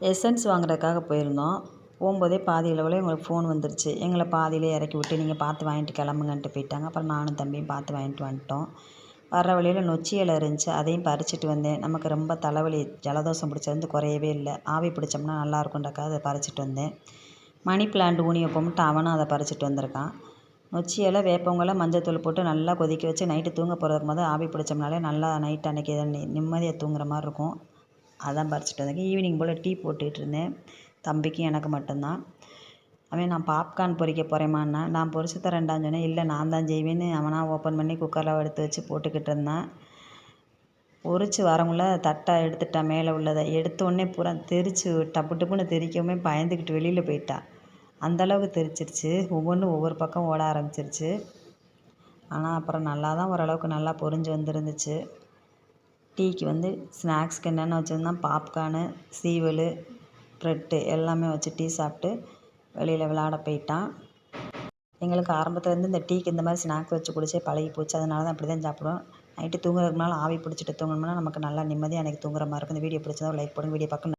Essence வாங்குறதுக்காக போயிருந்தோம். போகும்போதே பாதி அளவில் எங்களுக்கு ஃபோன் வந்துருச்சு. எங்களை பாதியிலே இறக்கி விட்டு நீங்கள் பார்த்து வாங்கிட்டு கிளம்புங்கன்ட்டு போயிட்டாங்க. அப்புறம் நானும் தம்பியும் பார்த்து வாங்கிட்டு வந்துட்டோம். வர்ற வழியில் நொச்சி இலை இருந்துச்சு, அதையும் பறிச்சுட்டு வந்தேன். நமக்கு ரொம்ப தலைவலி ஜலதோஷம் பிடிச்சது குறையவே இல்லை. ஆவி பிடிச்சோம்னா நல்லாயிருக்குன்றக்காக அதை பறிச்சுட்டு வந்தேன். மணி பிளான்ட் ஊனி வைப்போம்ட்டு அவனும் அதை பறிச்சுட்டு வந்திருக்கான். நொச்சி இலை வேப்பங்கொலை மஞ்சத்தூள் போட்டு நல்லா கொதிக்க வச்சு நைட்டு தூங்க போகிறதுக்கு முதல் ஆவி பிடிச்சோம்னாலே நல்லா நைட்டு அன்றைக்கி நிம்மதியாக தூங்குற மாதிரி இருக்கும். அதான் பறிச்சுட்டு வந்தேன். ஈவினிங் போல் டீ போட்டுக்கிட்டு இருந்தேன். தம்பிக்கும் எனக்கு மட்டும்தான். அவன் நான் பாப்கார்ன் பொரிக்க போகிறேம்மான்னா, நான் பொரிச்சு தரேன்டான்னு சொன்னேன். இல்லை நான் தான் செய்வேன்னு அவனாக ஓப்பன் பண்ணி குக்கரில் எடுத்து வச்சு போட்டுக்கிட்டு இருந்தான். பொரிச்சு வரங்குள்ள தட்டை எடுத்துட்டான். மேலே உள்ளதை எடுத்தோடனே பூரா தெரிச்சு டப்பு டப்புன்னு தெரிக்கவுமே பயந்துக்கிட்டு வெளியில் போயிட்டா. அந்தளவுக்கு தெரிச்சிருச்சு. ஒவ்வொன்றும் ஒவ்வொரு பக்கம் ஓட ஆரம்பிச்சிருச்சு. ஆனால் அப்புறம் நல்லா தான் ஓரளவுக்கு நல்லா பொரிஞ்சு வந்துருந்துச்சு. டீக்கு ஸ்நாக்ஸ்க்கு என்னென்ன வச்சுருந்தான், பாப்கார்னு, சீவல், ப்ரெட்டு எல்லாமே வச்சு டீ சாப்பிட்டு வெளியில் விளையாட போயிட்டான். எங்களுக்கு ஆரம்பத்துலேருந்து இந்த டீக்கு இந்த மாதிரி ஸ்நாக்ஸ் வச்சு குடிச்சே பழகி போச்சு. அதனால தான் அப்படி தான் சாப்பிடுவோம். நைட்டு தூங்குறதுக்கு முன்னால் ஆவி பிடிச்சிட்டு தூங்கணும்னா நமக்கு நல்லா நிம்மதியாக அன்றைக்கி தூங்குற மாதிரி இருக்கும். இந்த வீடியோ பிடிச்சதா லைக் பண்ணுங்கள். வீடியோ பார்க்க